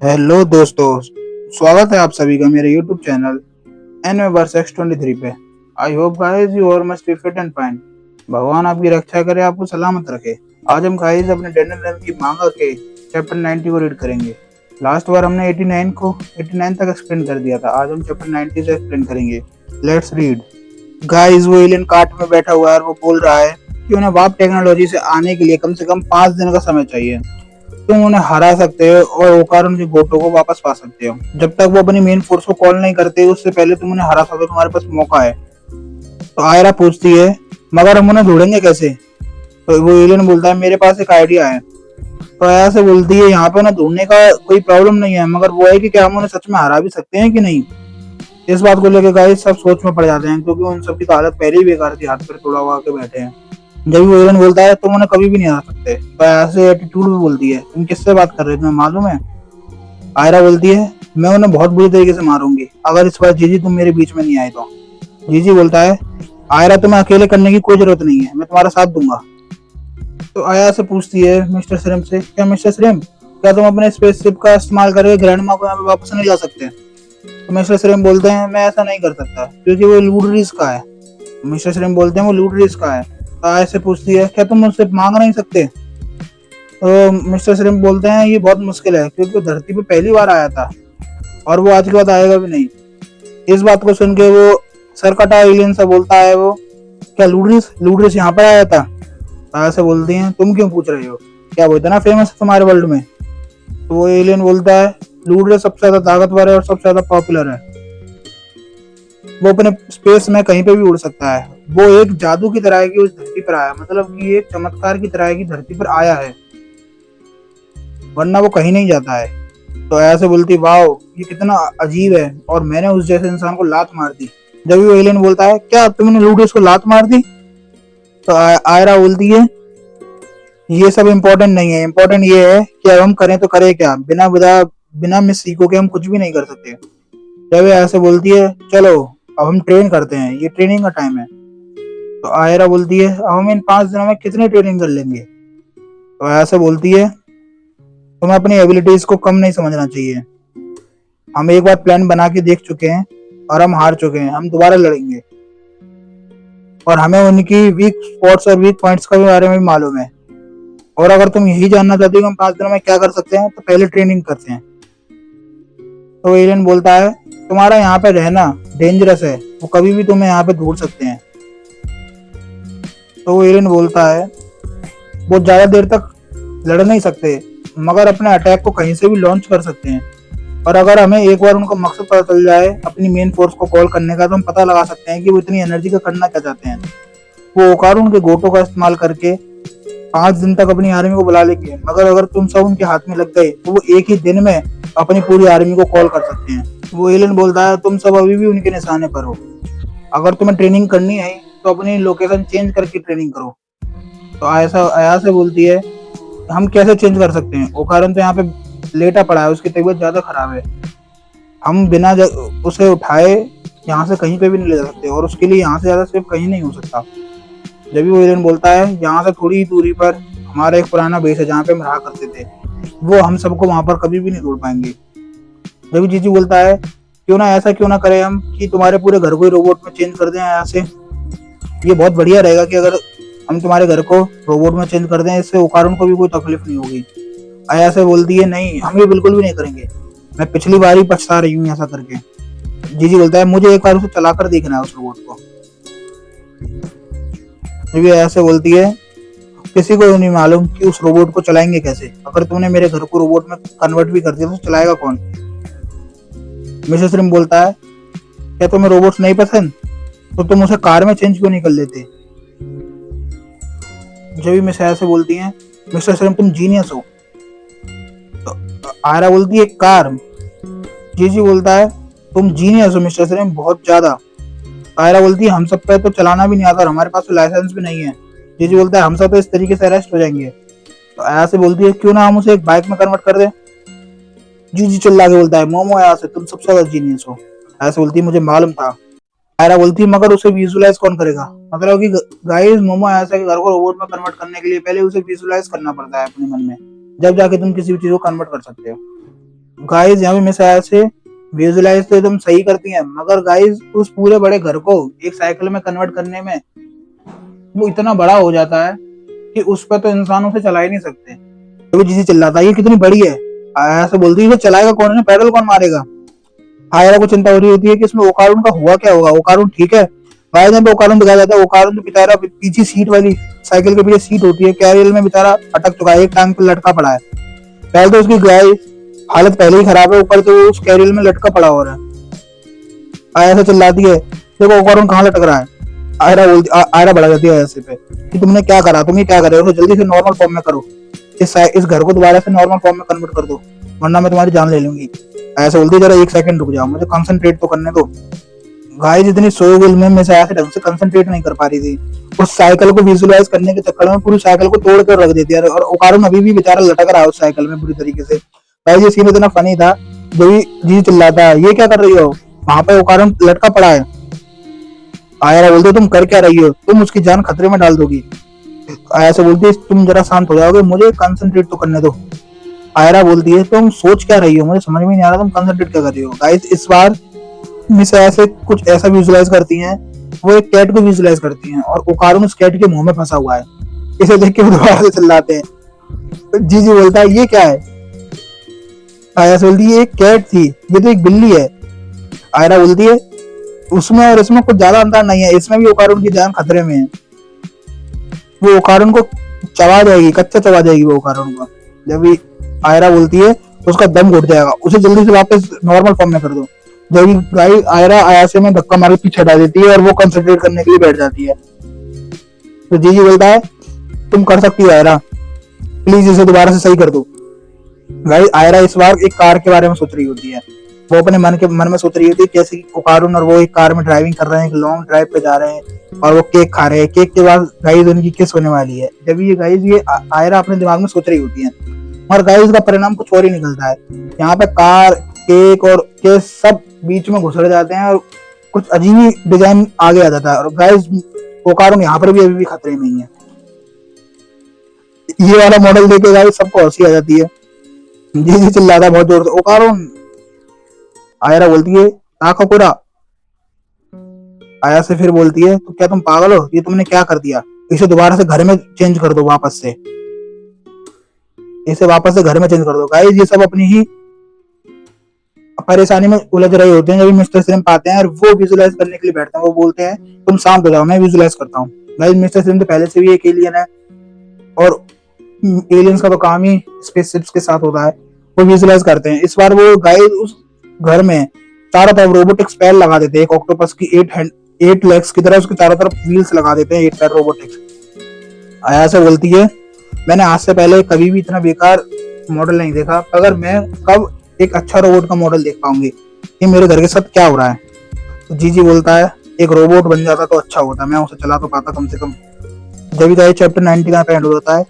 Hello दोस्तों, स्वागत है आप सभी का मेरे यूट्यूब चैनल एनवर्स X23 पे। आई होप गाइस यू और must be fit and fine. भगवान आपकी रक्षा करे, आपको सलामत रखे। आज हम गाइस अपने डेनियल रैम की मांगा के चैप्टर 90 को रीड करेंगे। लास्ट बार हमने 89 तक एक्सप्लेन कर दिया था। आज हम चैप्टर 90 से एक्सप्लेन करेंगे। Let's read. गाइस वो एलियन कार्ट में बैठा हुआ है और वो बोल रहा है कि उन्हें वाप टेक्नोलॉजी से आने के लिए कम से कम 5 दिन का समय चाहिए। तुम उन्हें हरा सकते हो और ओकार उनके गोटो को वापस पा सकते हो। जब तक वो अपनी मेन फोर्स को कॉल नहीं करते उससे पहले तुम उन्हें हरा सकते हो, तुम्हारे पास मौका है। तो आयरा पूछती है मगर हम उन्हें ढूंढेंगे कैसे? तो वो एलियन बोलता है मेरे पास एक आइडिया है। तो आयरा से बोलती है यहाँ पे उन्हें ढूंढने का कोई प्रॉब्लम नहीं है, मगर वो है कि क्या हम उन्हें सच में हरा भी सकते हैं कि नहीं। इस बात को लेकर गाइस सब सोच में पड़ जाते हैं, क्योंकि उन सबकी तो हालत पहले ही बेकार थी, हाथ पैर तोड़ा हुआ के बैठे हैं। जब भी एलन बोलता है तुम उन्हें कभी भी नहीं हरा सकते, तो ऐसे एटीट्यूड में बोलती है तुम किससे बात कर रहे हो, तुम्हें मालूम है? आयरा बोलती है मैं उन्हें बहुत बुरी तरीके से मारूंगी अगर इस बार जीजी तुम मेरे बीच में नहीं आए तो। जीजी बोलता है आयरा तुम्हें अकेले करने की कोई जरूरत नहीं है, मैं तुम्हारा साथ दूंगा। तो आयरा से पूछती है मिस्टर श्रिम से, क्या मिस्टर श्रिम, क्या तुम अपने स्पेसशिप का इस्तेमाल करके ग्रैंड माँ को यहाँ पे वापस नहीं ला सकते? तो मिस्टर श्रिम बोलते हैं मैं ऐसा नहीं कर सकता क्योंकि वो लूडरीज का है। मिस्टर श्रिम बोलते हैं वो लूडरीज का है। तो आयरा से पूछती है क्या तुम मुझसे मांग नहीं सकते? तो मिस्टर श्रिम बोलते हैं ये बहुत मुश्किल है क्योंकि वो धरती पे पहली बार आया था और वो आज के बाद आएगा भी नहीं। इस बात को सुन के वो सरकटा एलियन से बोलता है वो, क्या लूडरिस लूडरिस यहाँ पर आया था? ऐसे बोलती हैं तुम क्यों पूछ रहे हो, क्या वो इतना फेमस है तुम्हारे वर्ल्ड में? तो वो एलियन बोलता है लूडरिस सबसे ज्यादा ताकतवर है और सबसे ज्यादा पॉपुलर है। वो अपने स्पेस में कहीं पे भी उड़ सकता है। वो एक जादू की तरह है कि उस धरती पर आया, मतलब कि एक चमत्कार की तरह है कि धरती पर आया है, वरना वो कहीं नहीं जाता है। तो ऐसे बोलती वाओ ये कितना अजीब है, और मैंने उस जैसे इंसान को लात मार दी। जब वो एलियन बोलता है क्या तुमने लूडोस को लात मार दी? तो आयरा बोलती है ये सब इम्पोर्टेंट नहीं है, इम्पोर्टेंट ये है कि अब हम करें तो करें क्या, बिना बिना बिना मिस सीखो के हम कुछ भी नहीं कर सकते। जब ऐसे बोलती है चलो अब हम ट्रेन करते हैं, ये ट्रेनिंग का टाइम है। तो आयरा बोलती है अब हम इन 5 दिनों में कितनी ट्रेनिंग कर लेंगे? तो ऐसे बोलती है तुम्हें अपनी एबिलिटीज को कम नहीं समझना चाहिए। हम एक बार प्लान बना के देख चुके हैं और हम हार चुके हैं, हम दोबारा लड़ेंगे। और हमें उनकी वीक स्पॉट्स और वीक पॉइंट्स के बारे में भी मालूम है। और अगर तुम यही जानना चाहते हो कि हम 5 दिनों में क्या कर सकते हैं तो पहले ट्रेनिंग करते हैं। तो एलियन बोलता है तुम्हारा यहाँ पे रहना डेंजरस है, वो कभी भी तुम्हें यहाँ पे ढूंढ सकते हैं। तो एलियन बोलता है वो ज्यादा देर तक लड़ नहीं सकते, मगर अपने अटैक को कहीं से भी लॉन्च कर सकते हैं। और अगर हमें एक बार उनका मकसद पता चल जाए अपनी मेन फोर्स को कॉल करने का, तो हम पता लगा सकते हैं कि वो इतनी एनर्जी का करना क्या चाहते हैं। वो ओकारुन के गोटो का इस्तेमाल करके 5 दिन तक अपनी आर्मी को बुला लेंगे, मगर अगर तुम सब उनके हाथ में लग गए तो वो एक ही दिन में अपनी पूरी आर्मी को कॉल कर सकते हैं। वो एलियन बोलता है तुम सब अभी भी उनके निशाने पर हो, अगर तुम्हें ट्रेनिंग करनी है तो अपनी लोकेशन चेंज करके ट्रेनिंग करो। तो ऐसा आया से बोलती है हम कैसे चेंज कर सकते हैं, ओकारुन तो यहाँ पे लेटा पड़ा है, उसकी तबीयत ज्यादा खराब है, हम बिना उसे उठाए यहाँ से कहीं पे भी नहीं ले जा सकते, और उसके लिए यहाँ से ज्यादा सेफ कहीं नहीं हो सकता। जब भी वो एलियन बोलता है यहाँ से थोड़ी ही दूरी पर हमारा एक पुराना बेस है जहाँ पे हम रहा करते थे, वो हम सबको वहां पर कभी भी नहीं ढूंढ पाएंगे। जब भी जीजू बोलता है क्यों ना करें हम कि तुम्हारे पूरे घर को ही रोबोट में चेंज कर दें यहाँ से, ये बहुत बढ़िया रहेगा कि अगर हम तुम्हारे घर को रोबोट में चेंज कर दें, इससे ओकारुन को भी कोई तकलीफ नहीं होगी। आया से बोलती है नहीं हम ये बिल्कुल भी नहीं करेंगे, मैं पिछली बार ही पछता रही हूँ ऐसा करके। जीजी बोलता है मुझे एक बार उसे चलाकर देखना है उस रोबोट को। ये ऐसे बोलती है किसी को नहीं मालूम कि उस रोबोट को चलाएंगे कैसे, अगर तुमने मेरे घर को रोबोट में कन्वर्ट भी कर दिया तो चलाएगा कौन? मिसेस श्रिम बोलता है क्या तुम्हें रोबोट्स नहीं पसंद, तो तुम उसे कार में चेंज क्यों नहीं कर लेते? जब भी मिस ऐसे बोलती हैं मिस्टर श्रिम तुम जीनियस हो। तो आयरा बोलती है कार? जीजी बोलता है तुम जीनियस हो मिस्टर श्रिम, बहुत ज्यादा। आयरा बोलती है हम सब पे तो चलाना भी नहीं आता और हमारे पास तो लाइसेंस भी नहीं है। जीजी बोलता है हम सब तो इस तरीके से अरेस्ट हो जाएंगे। तो आया से बोलती है क्यों ना हम उसे एक बाइक में कन्वर्ट कर दे। जीजी चिल्ला के बोलता है मोमो आया से तुम सबसे ज्यादा जीनियस हो। ऐसे बोलती है मुझे मालूम था। आयरा बोलती है मगर उसे विजुलाइज कौन करेगा, मतलब कि गाइस मोमो आया से घर को रोबोट में कन्वर्ट करने के लिए पहले उसे विजुलाइज करना पड़ता है अपने मन में, जब जाके तुम किसी भी चीज को कन्वर्ट कर सकते हो। गाइस यहाँ पे मिसाइल से विजुलाइज तो एकदम सही करती हैं, मगर गाइस उस पूरे बड़े घर को एक साइकिल में कन्वर्ट करने में वो इतना बड़ा हो जाता है कि उस पर तो इंसान उसे चला ही नहीं सकते। तो जिसे चिल्लाता है ये कितनी बड़ी है, ऐसे बोलती है, इसे चलाएगा कौन है, पैदल कौन मारेगा। आयरा को चिंता हो रही होती है कि इसमें ओकारुन का हुआ क्या होगा, ओकारुन ठीक है। भाई जब ओकारुन दिखाया जाता है, ओकारुन तो बेचारा पीछे सीट वाली साइकिल के पीछे सीट होती है, कैरियल में बेचारा अटक चुका है, एक टांग पे लटका पड़ा है। पहले तो उसकी गाय हालत पहले ही खराब है, ऊपर तो उस कैरियल में लटका पड़ा हो रहा है। आयरा से चिल्लाती है देखो ओकारुन कहाँ लटक रहा है। आयरा बढ़ा जाती है ऐसे पे कि तुमने क्या करा, तुम ये क्या कर रहे हो, तो जल्दी से नॉर्मल फॉर्म में करो, इस घर को दोबारा से नॉर्मल फॉर्म में कन्वर्ट कर दो, वरना मैं तुम्हारी जान ले लूंगी। ऐसे बोलती जरा एक सेकंड रुक जाओ, मुझे कंसंट्रेट तो करने दो। गाइस इतनी सोगुल में मैं शायद ढंग से कंसंट्रेट नहीं कर पा रही थी, उस साइकिल को विजुअलाइज करने के चक्कर में पूरी साइकिल को तोड़ कर रख देती है, और ओकारुन अभी भी बेचारा लटक रहा है उस साइकिल में बुरी तरीके से। गाइस ये सीन इतना फनी था, जब जी चिल्लाता है ये क्या कर रही हो, वहां पे ओकारुन लटका पड़ा है। आयरा बोलते तुम कर क्या रही हो, तुम उसकी जान खतरे में डाल दोगी। आयरा बोलती है तुम जरा शांत हो जाओगे, मुझे कंसंट्रेट तो करने दो। आयरा बोलती है तुम सोच क्या रही हो, मुझे समझ में नहीं आ रहा तुम कंसंट्रेट क्या कर रही हो। गाइस इस बार मिस ऐसे कुछ ऐसा विजुअलाइज करती हैं, वो एक कैट को विजुअलाइज करती हैं और ओकारुन उस कैट के मुंह में फंसा हुआ है। इसे देख के वो दोबारा से चिल्लाते हैं। जी बोलता है ये क्या है। आयरा बोलती है एक कैट थी, ये तो एक बिल्ली है। आयरा बोलती है उसमें और इसमें कुछ ज्यादा अंतर नहीं है, इसमें भी ओकारुन की जान खतरे में है, वो ओकारुन को चबा जाएगी, कच्चा चबा जाएगी वो ओकारुन को। जब भी आयरा बोलती है तो उसका दम घुट जाएगा, उसे जल्दी से वापस नॉर्मल फॉर्म में कर दो। जब गाय आयरा आयासे में धक्का मार के पीछे हटा देती है और वो कंसंट्रेट करने के लिए बैठ जाती है। तो जी बोलता है तुम कर सकती हो आयरा, प्लीज इसे दोबारा से सही कर दो। गाइस आयरा इस बार एक कार के बारे में सोच रही होती है, वो अपने मन में सोच रही होती है कैसे कि ओकारुन और वो एक कार में ड्राइविंग कर रहे हैं, एक लॉन्ग ड्राइव पे जा रहे हैं और वो केक खा रहे हैं, केक के बाद गाइस उनकी किस होने वाली है। जब ये गाइस ये आयरा अपने दिमाग में सोच रही होती है, और गाइस का परिणाम कुछ और ही निकलता है। यहाँ पे कार केक और केक सब बीच में घुसड़ जाते हैं और कुछ अजीब ही डिजाइन आगे आ जाता है, और गाइस ओकारुन यहाँ पर भी अभी भी खतरे में ही है। ये वाला मॉडल देखे गाइस सबको हंसी आ जाती है। जी चिल्लाता है बहुत जोर से ओकारुन। आयरा बोलती है ताकाकुरा। आया से फिर बोलती है तो क्या तुम पागल हो, ये तुमने क्या कर दिया, इसे दोबारा से घर में चेंज कर दो, वापस से इसे वापस से घर में चेंज कर दो। गाइस ये सब अपनी ही परेशानी में उलझ रहे होते हैं जब मिस्टर श्रिम्प आते हैं और वो विजुअलाइज करने के लिए बैठते हैं। वो बोलते हैं तुम शांत हो जाओ, मैं विजुअलाइज करता हूँ। गाइस मिस्टर श्रिम्प तो पहले से भी एक एलियन है, और एलियंस का तो काम ही स्पेसशिप्स के साथ होता है, वो विजुअलाइज करते हैं। इस बार वो गाइस उस घर में चारों तरफ रोबोटिक पैर लगा देते हैं, एक ऑक्टोपस की 8 लेग्स की तरह उसके चारों तरफ व्हील्स लगा देते हैं, 8 पैर रोबोटिक्स। आया से बोलती है मैंने आज से पहले कभी भी इतना बेकार मॉडल नहीं देखा, अगर मैं कब एक अच्छा रोबोट का मॉडल देख पाऊंगी, ये मेरे घर के साथ क्या हो रहा है। तो जी बोलता है एक रोबोट बन जाता तो अच्छा होता, मैं उसे चला तो पाता कम से कम। जब भी चैप्टर 90 का एंड हो जाता है,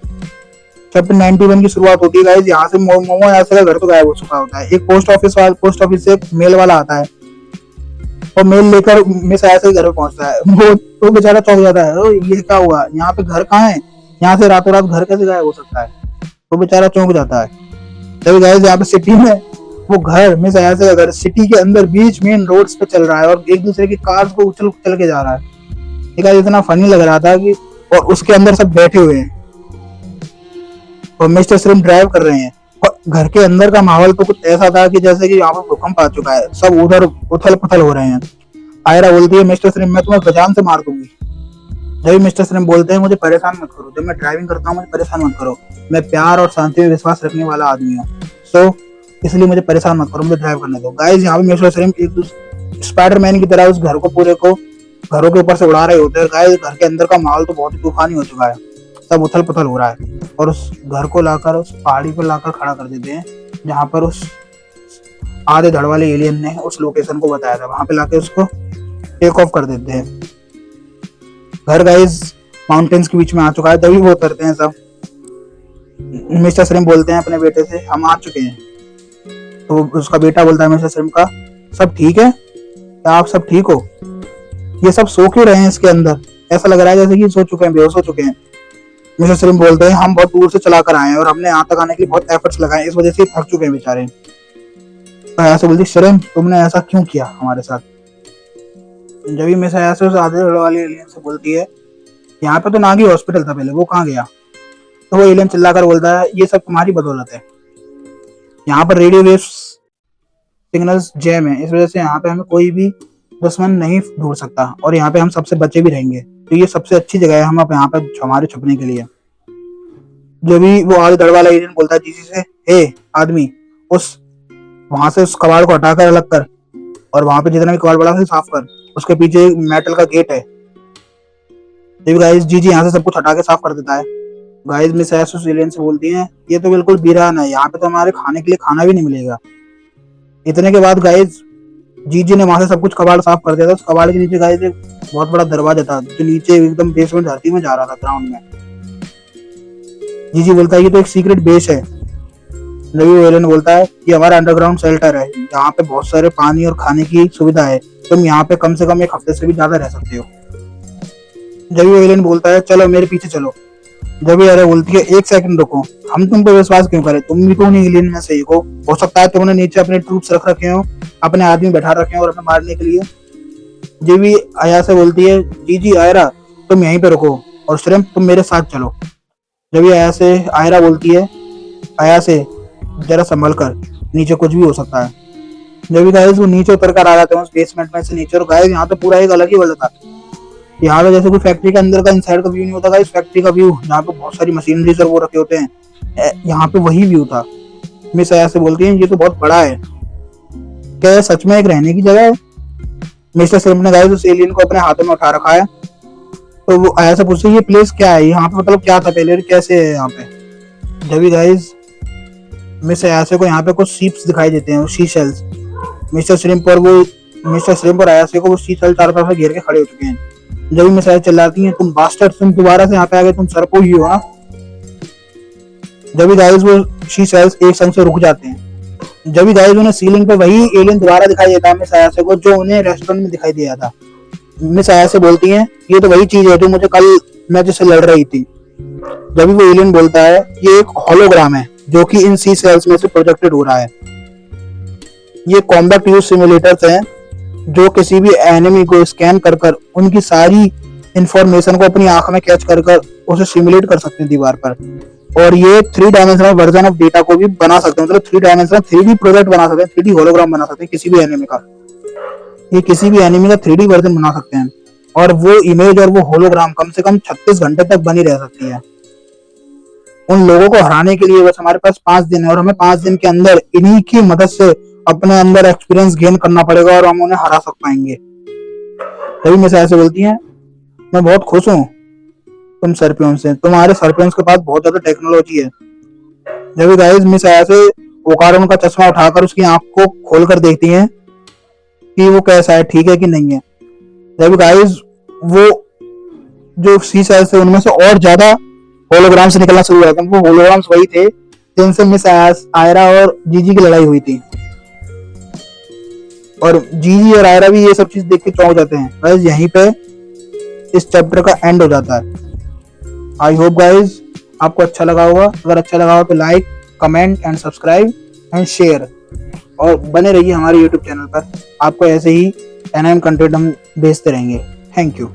चैप्टर 91 की शुरुआत होती है। गाइस यहाँ से मोमो यहाँ से घर तो गायब हो चुका होता है। एक पोस्ट ऑफिस से मेल वाला आता है और मेल लेकर मिस आया से घर में पहुंचता है। वो बेचारा चौंक जाता है, ये क्या हुआ, यहाँ पे घर कहाँ है, यहाँ से रातों रात घर कैसे गायब हो सकता है। वो बेचारा चौंक जाता है। तभी गाइस यहाँ पे सिटी में वो घर मिस आया से घर सिटी के अंदर बीच मेन रोड्स पे चल रहा है और एक दूसरे की कार्स को उछल उछल के जा रहा है। ये इतना फनी लग रहा था कि, और उसके अंदर सब बैठे हुए हैं और मिस्टर श्रिम्प ड्राइव कर रहे हैं, और घर के अंदर का माहौल तो कुछ ऐसा था कि जैसे कि यहाँ पर भूकंप आ चुका है, सब उधर उथल पुथल हो रहे हैं। आयरा बोलती है मिस्टर श्रिम्प मैं तुम्हें गजान से मार दूंगी। जब मिस्टर श्रिम्प बोलते हैं मुझे परेशान मत करो, जब मैं ड्राइविंग करता हूँ मुझे परेशान मत करो, मैं प्यार और शांति में विश्वास रखने वाला आदमी हूँ, सो इसलिए मुझे परेशान मत करो, मुझे ड्राइव करने दो। गाइस यहाँ पे मिस्टर श्रिम्प एक स्पाइडरमैन की तरह उस घर को पूरे को घरों के ऊपर से उड़ा रहे होते हैं। गाइस घर के अंदर का माहौल तो बहुत ही तूफानी हो चुका है, सब उथल पुथल हो रहा है, और उस घर को लाकर उस पहाड़ी पर लाकर खड़ा कर देते हैं जहाँ पर उस आधे धड़ वाले एलियन ने उस लोकेशन को बताया था, वहां पे लाके उसको टेक ऑफ कर देते हैं। घर गाइस माउंटेन्स के बीच में आ चुका है, तभी वो उतरते हैं सब। मिस्टर श्रिम्प बोलते हैं अपने बेटे से हम आ चुके हैं, तो उसका बेटा बोलता है मिस्टर श्रिम्प का सब ठीक है, क्या आप सब ठीक हो, ये सब सो क्यों रहे हैं इसके अंदर, ऐसा लग रहा है जैसे कि सो चुके हैं, बेहोश हो चुके हैं। मिस्टर श्रिम्प बोलते हैं हम बहुत दूर से चला कर आए हैं और हमने यहाँ तक आने के लिए बहुत एफर्ट्स लगाए, इस वजह से थक चुके हैं बेचारे। ऐसा बोलती शर्म तुमने ऐसा क्यों किया हमारे साथ। जब भी मिस ऐसे उस आधे वाले एलियन से बोलती है यहाँ पे तो नागी हॉस्पिटल था पहले, वो कहाँ गया। तो वो एलियन चिल्लाकर बोलता है ये सब तुम्हारी बदौलत है, यहाँ पर रेडियो वेव सिग्नल्स जैम है, इस वजह से यहाँ पे हमें कोई भी दुश्मन नहीं ढूंढ सकता और यहाँ पे हम सबसे बचे भी रहेंगे। तो ये सबसे अच्छी जगह है हम अब यहाँ पे हमारे छुपने के लिए। जब भी वो आगे दड़ वाला एलियन बोलता है जीजी से, हे आदमी उस वहां से उस कबाड़ को हटाकर अलग कर और वहां पे जितना भी कबाड़ बड़ा है साफ कर, उसके पीछे मेटल का गेट है। जब गाइस जीजी यहाँ से सब कुछ हटा के साफ कर देता है, गाइस मिस एस एलियन से बोलती हैं ये तो बिल्कुल वीरान है, यहाँ पे तो हमारे खाने के लिए खाना भी नहीं मिलेगा। इतने के बाद गाइस जीजी ने वहां से सब कुछ कबाड़ साफ कर दिया था। उस कबाड़ के नीचे गाइस एक बहुत बड़ा दरवाजा था जो नीचे एकदम बेसमेंट धरती में जा रहा था ग्राउंड में। जीजी बोलता है ये तो एक सीक्रेट बेस है। नवी एलियन बोलता है ये हमारा अंडरग्राउंड शेल्टर है, यहाँ पे बहुत सारे पानी और खाने की सुविधा है, तुम यहाँ पे कम से कम 1 हफ्ते से भी ज्यादा रह सकते हो। जब एलियन बोलता है चलो मेरे पीछे चलो। जब अरे बोलती है 1 सेकंड रुको, हम तुम पे विश्वास क्यों करें, तुम भी तो उन्हीं एलियन में से एक हो सकता है तुमने नीचे अपने ट्रूप्स रख रखे हो, अपने आदमी बैठा रखे हो और हमें मारने के लिए। जब भी आया से बोलती है जी आयरा तुम यहीं पे रुको और श्रिम्प तुम मेरे साथ चलो। जब आया से आयरा बोलती है आया से जरा संभल कर, नीचे कुछ भी हो सकता है। जब भी गाइस वो नीचे उतर कर आ जाते हैं उस बेसमेंट में से नीचे, और गाइस यहाँ पे पूरा एक अलग ही वर्ल्ड था। यहाँ पे जैसे कोई फैक्ट्री के अंदर का इनसाइड का व्यू नहीं होता गाइस, फैक्ट्री का व्यू जहाँ पे बहुत सारी मशीनरी और वो रखे होते हैं, यहाँ पे वही व्यू था। मिस आया से बोलती है ये तो बहुत बड़ा है, क्या सच में एक रहने की जगह है। मिस्टर श्रिम्प ने गाइस उस एलियन को अपने हाथों में उठा रखा है। तो वो आया से पूछते ये प्लेस क्या है, यहाँ पे मतलब क्या था पहले, कैसे है यहाँ पे। जब भी गाइस मिस आयासे को यहाँ पे कुछ शीप्स दिखाई देते हैं, शी शेल्स। मिस्टर श्रिम्प और आयासे को वो शी शेल चारों तरफ से घेर के खड़े हो चुके हैं। जब भी मिस आया चिल्लाती हैं तुम बास्टर्ड, तुम दोबारा से यहाँ पे आ गए, तुम सरपो ही हो ना। जब भी गाइस वो शी शेल्स एक संग से रुक जाते हैं। जब भी गाइस उन्हें सीलिंग पे वही एलियन दोबारा दिखाई देता है मिस आयासे को, जो उन्हें रेस्टोरेंट में दिखाई दिया था। मिस आयासे बोलती हैं ये तो वही चीज है जो मुझे कल मैं जिससे लड़ रही थी। जब भी वो एलियन बोलता है ये एक होलोग्राम है जो कि इन सी सेल्स में से प्रोजेक्टेड हो रहा है। ये कॉम्बैट यूज सिमुलेटर्स हैं जो किसी भी एनिमी को स्कैन कर कर उनकी सारी इंफॉर्मेशन को अपनी आंख में कैच कर कर उसे सिमुलेट कर सकते हैं दीवार पर। और ये 3 डायमेंशनल वर्जन ऑफ डेटा को भी बना सकते हैं, मतलब 3 डायमेंशनल 3D प्रोजेक्ट बना सकते हैं, 3D होलोग्राम बना सकते हैं किसी भी एनिमी का। ये किसी भी एनिमी का 3D वर्जन बना सकते हैं और वो इमेज और वो होलोग्राम कम से कम 36 घंटे तक बनी रह सकती है। उन लोगों को हराने के लिए बस हमारे पास 5 दिन है और हमें 5 दिन के अंदर इन्हीं की मदद से अपने अंदर एक्सपीरियंस गेन करना पड़ेगा और हम उन्हें हरा पाएंगे। तभी मैं ऐसे बोलती हैं मैं बहुत खुश हूँ तुम सर्पियन से, तुम्हारे सर्पियन के पास बहुत ज्यादा टेक्नोलॉजी है। जब गाइस मिस आया से ओकारोन का चश्मा उठाकर उसकी आंख को खोलकर देखती हैं कि वो कैसा है, ठीक है कि नहीं है। जब गाइस वो जो सी सेल्स थे उनमें से और ज्यादा होलोग्राम्स निकलना शुरू हुआ था। वो होलोग्राम्स वही थे जिनसे मिस आयरा और जीजी की लड़ाई हुई थी, और जीजी और आयरा भी ये सब चीज देख के चौंक जाते हैं। बस यहीं पे इस चैप्टर का एंड हो जाता है। आई होप गाइज आपको अच्छा लगा होगा। अगर अच्छा लगा हो तो like, comment and subscribe and share, और बने रहिए हमारे यूट्यूब चैनल पर। आपको ऐसे ही एनएम कंटेंट हम भेजते रहेंगे। Thank you.